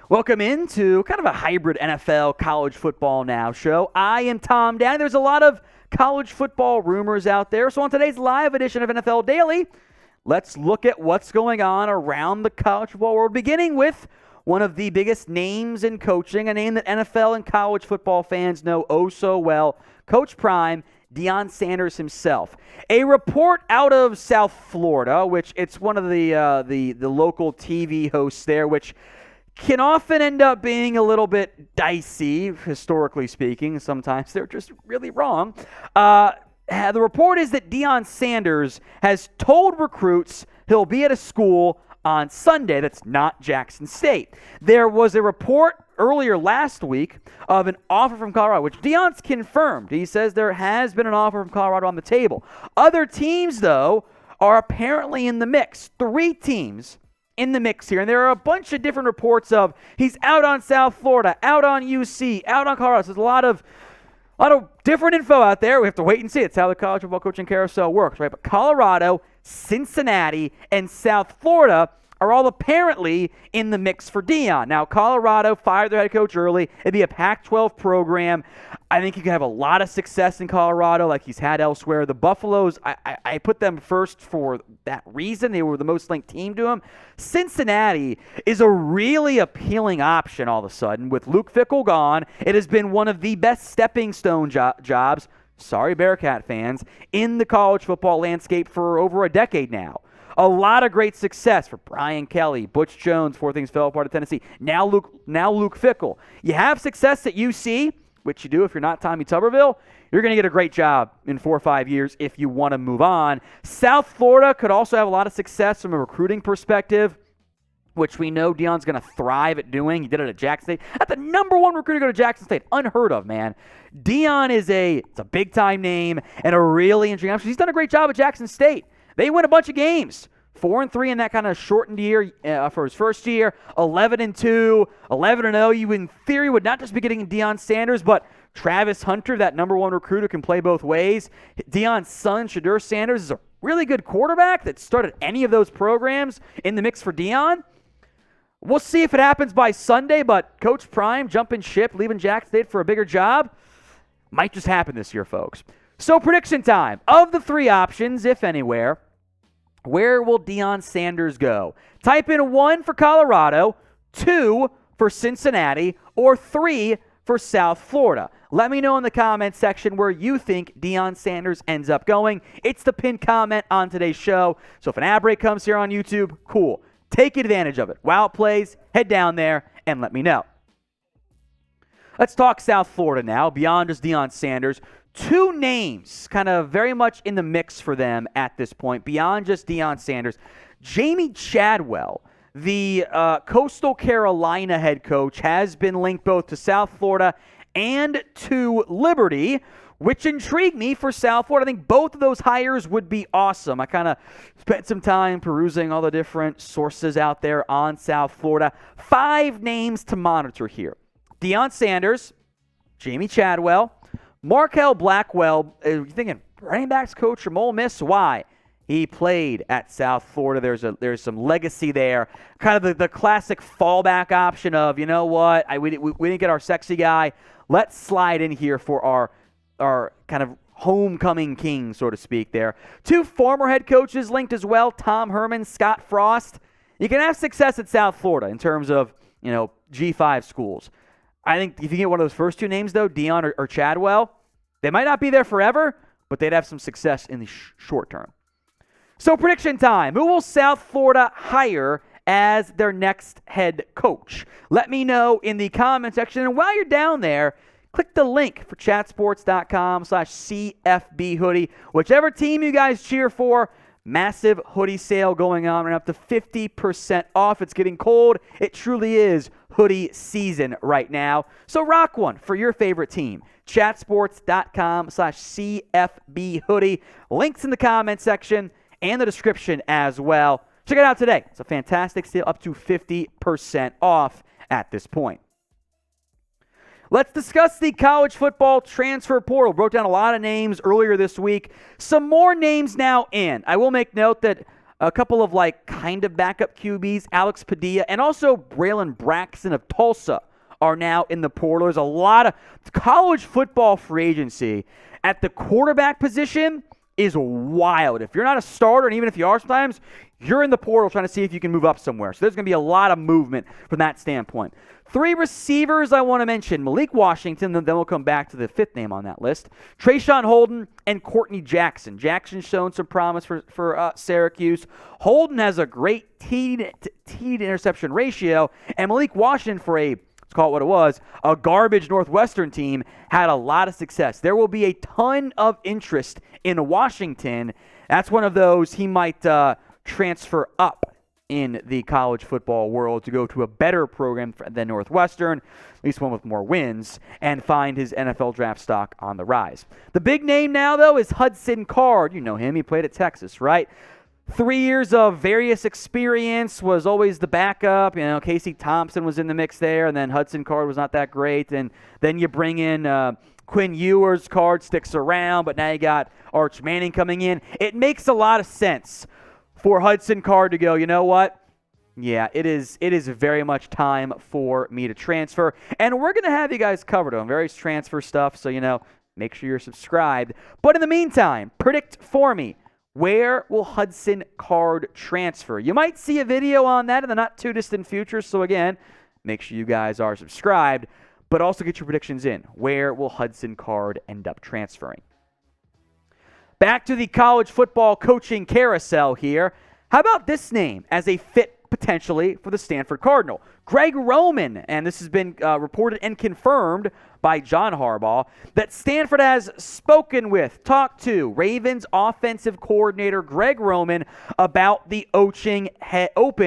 Welcome into kind of a hybrid NFL college football now show. I am Tom Downey. There's a lot of college football rumors out there. So on today's live edition of NFL Daily, let's look at what's going on around the college football world, beginning with one of the biggest names in coaching, a name that NFL and college football fans know oh so well, Coach Prime, Deion Sanders himself. A report out of South Florida, which it's one of the local TV hosts there, which can often end up being a little bit dicey, historically speaking. Sometimes they're just really wrong. The report is that Deion Sanders has told recruits he'll be at a school on Sunday that's not Jackson State. There was a report earlier last week of an offer from Colorado, which Deion's confirmed. He says there has been an offer from Colorado on the table. Other teams, though, are apparently in the mix. 3 teams in the mix here, and there are a bunch of different reports of he's out on South Florida, out on UC, out on Colorado. So there's a lot of different info out there. We have to wait and see. It's how the college football coaching carousel works, right? But Colorado, Cincinnati, and South Florida are all apparently in the mix for Deion. Now, Colorado fired their head coach early. It'd be a Pac-12 program. I think he could have a lot of success in Colorado like he's had elsewhere. The Buffaloes, I put them first for that reason. They were the most linked team to him. Cincinnati is a really appealing option all of a sudden. With Luke Fickell gone, it has been one of the best stepping stone jobs, sorry Bearcat fans, in the college football landscape for over a decade now. A lot of great success for Brian Kelly, Butch Jones, before things fell apart at Tennessee. Now Luke Fickell. You have success at UC, which you do if you're not Tommy Tuberville. You're going to get a great job in 4 or 5 years if you want to move on. South Florida could also have a lot of success from a recruiting perspective, which we know Deion's going to thrive at doing. He did it at Jackson State. That's the number 1 recruiter to go to Jackson State. Unheard of, man. Deion is a big-time name and a really interesting option. He's done a great job at Jackson State. They win a bunch of games. 4-3 in that kind of shortened year for his first year. 11-2, 11-0. You, in theory, would not just be getting Deion Sanders, but Travis Hunter, that number 1 recruiter, can play both ways. Deion's son, Shedeur Sanders, is a really good quarterback that started any of those programs in the mix for Deion. We'll see if it happens by Sunday, but Coach Prime jumping ship, leaving Jackson State for a bigger job, might just happen this year, folks. So prediction time. Of the 3 options, if anywhere, where will Deion Sanders go? Type in 1 for Colorado, 2 for Cincinnati, or 3 for South Florida. Let me know in the comment section where you think Deion Sanders ends up going. It's the pinned comment on today's show. So if an ad break comes here on YouTube, cool. Take advantage of it. While it plays, head down there and let me know. Let's talk South Florida now, beyond just Deion Sanders. 2 names kind of very much in the mix for them at this point, beyond just Deion Sanders. Jamey Chadwell, the Coastal Carolina head coach, has been linked both to South Florida and to Liberty, which intrigued me for South Florida. I think both of those hires would be awesome. I kind of spent some time perusing all the different sources out there on South Florida. 5 names to monitor here. Deion Sanders, Jamey Chadwell, Marquel Blackwell. You're thinking, running backs coach from Ole Miss? Why? He played at South Florida. There's some legacy there. Kind of the classic fallback option of, you know what, we didn't get our sexy guy. Let's slide in here for our kind of homecoming king, so to speak there. 2 former head coaches linked as well, Tom Herman, Scott Frost. You can have success at South Florida in terms of, G5 schools. I think if you get one of those first 2 names, though, Deion or Chadwell, they might not be there forever, but they'd have some success in the short term. So prediction time. Who will South Florida hire as their next head coach? Let me know in the comment section. And while you're down there, click the link for chatsports.com/CFB hoodie. Whichever team you guys cheer for, massive hoodie sale going on, right up to 50% off. It's getting cold. It truly is hoodie season right now. So rock one for your favorite team. Chatsports.com/CFB hoodie. Links in the comment section and the description as well. Check it out today. It's a fantastic sale, up to 50% off at this point. Let's discuss the college football transfer portal. Wrote down a lot of names earlier this week. Some more names now in. I will make note that a couple of kind of backup QBs, Alex Padilla, and also Braylon Braxton of Tulsa are now in the portal. There's a lot of college football free agency at the quarterback position is wild. If you're not a starter, and even if you are sometimes, you're in the portal trying to see if you can move up somewhere. So there's going to be a lot of movement from that standpoint. 3 receivers I want to mention. Malik Washington, then we'll come back to the 5th name on that list. Trayshawn Holden and Courtney Jackson. Jackson's shown some promise for Syracuse. Holden has a great TD-interception ratio, and Malik Washington, for let's call it what it was, a garbage Northwestern team, had a lot of success. There will be a ton of interest in Washington. That's one of those he might transfer up in the college football world to go to a better program than Northwestern, at least one with more wins, and find his NFL draft stock on the rise. The big name now, though, is Hudson Card. You know him. He played at Texas, right? 3 years of various experience, was always the backup. Casey Thompson was in the mix there, and then Hudson Card was not that great. And then you bring in Quinn Ewers. Card sticks around, but now you got Arch Manning coming in. It makes a lot of sense for Hudson Card to go, you know what? Yeah, it is very much time for me to transfer. And we're going to have you guys covered on various transfer stuff, so, make sure you're subscribed. But in the meantime, predict for me, where will Hudson Card transfer? You might see a video on that in the not-too-distant future, so again, make sure you guys are subscribed, but also get your predictions in. Where will Hudson Card end up transferring? Back to the college football coaching carousel here. How about this name as a fit potentially for the Stanford Cardinal? Greg Roman, and this has been reported and confirmed by John Harbaugh, that Stanford has talked to Ravens offensive coordinator Greg Roman about the open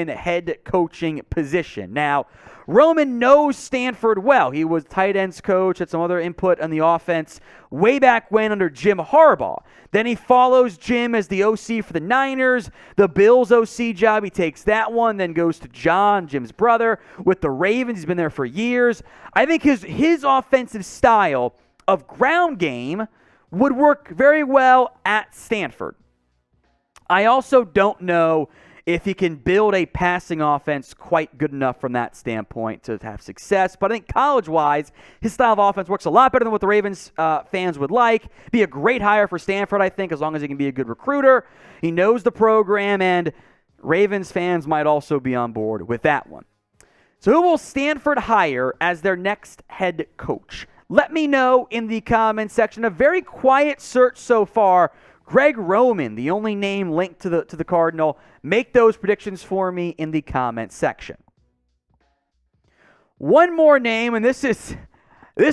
head coaching position. Now, Roman knows Stanford well. He was tight ends coach, had some other input on the offense way back when under Jim Harbaugh. Then he follows Jim as the OC for the Niners. The Bills OC job, he takes that one, then goes to John, Jim's brother, with the Ravens. He's been there for years. I think his offensive style of ground game would work very well at Stanford. I also don't know if he can build a passing offense quite good enough from that standpoint to have success. But I think college-wise, his style of offense works a lot better than what the Ravens fans would like. Be a great hire for Stanford, I think, as long as he can be a good recruiter. He knows the program, and Ravens fans might also be on board with that one. So who will Stanford hire as their next head coach? Let me know in the comments section. A very quiet search so far. Greg Roman, the only name linked to the Cardinal. Make those predictions for me in the comments section. One more name, and this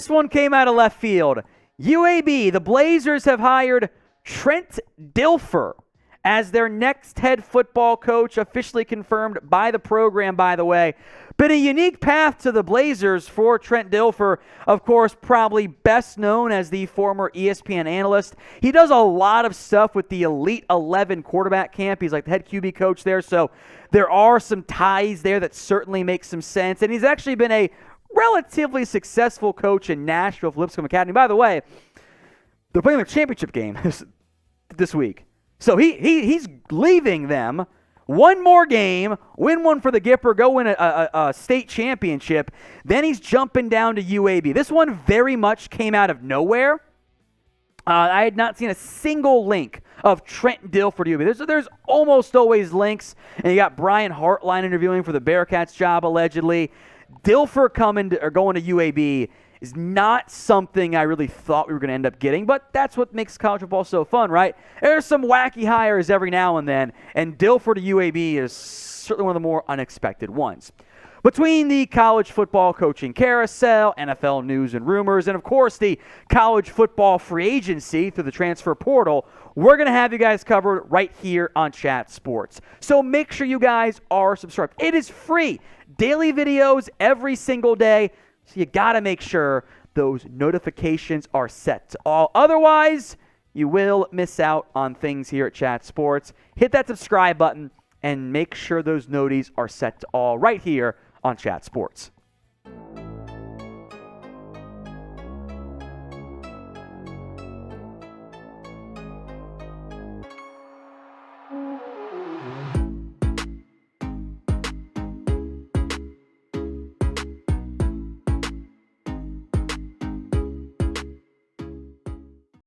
one came out of left field. UAB, the Blazers have hired Trent Dilfer as their next head football coach, officially confirmed by the program, by the way. Been a unique path to the Blazers for Trent Dilfer, of course, probably best known as the former ESPN analyst. He does a lot of stuff with the Elite 11 quarterback camp. He's like the head QB coach there, so there are some ties there that certainly make some sense. And he's actually been a relatively successful coach in Nashville for Lipscomb Academy. By the way, they're playing their championship game this week. So he's leaving them. One more game, win one for the Gipper, go win a state championship. Then he's jumping down to UAB. This one very much came out of nowhere. I had not seen a single link of Trent Dilfer to UAB. There's almost always links. And you got Brian Hartline interviewing for the Bearcats job, allegedly. Dilfer going to UAB is not something I really thought we were going to end up getting, but that's what makes college football so fun, right? There's some wacky hires every now and then, and Dilfer to UAB is certainly one of the more unexpected ones. Between the college football coaching carousel, NFL news and rumors, and of course the college football free agency through the transfer portal, we're going to have you guys covered right here on Chat Sports. So make sure you guys are subscribed. It is free. Daily videos every single day. So you got to make sure those notifications are set to all. Otherwise, you will miss out on things here at Chat Sports. Hit that subscribe button and make sure those noties are set to all right here on Chat Sports.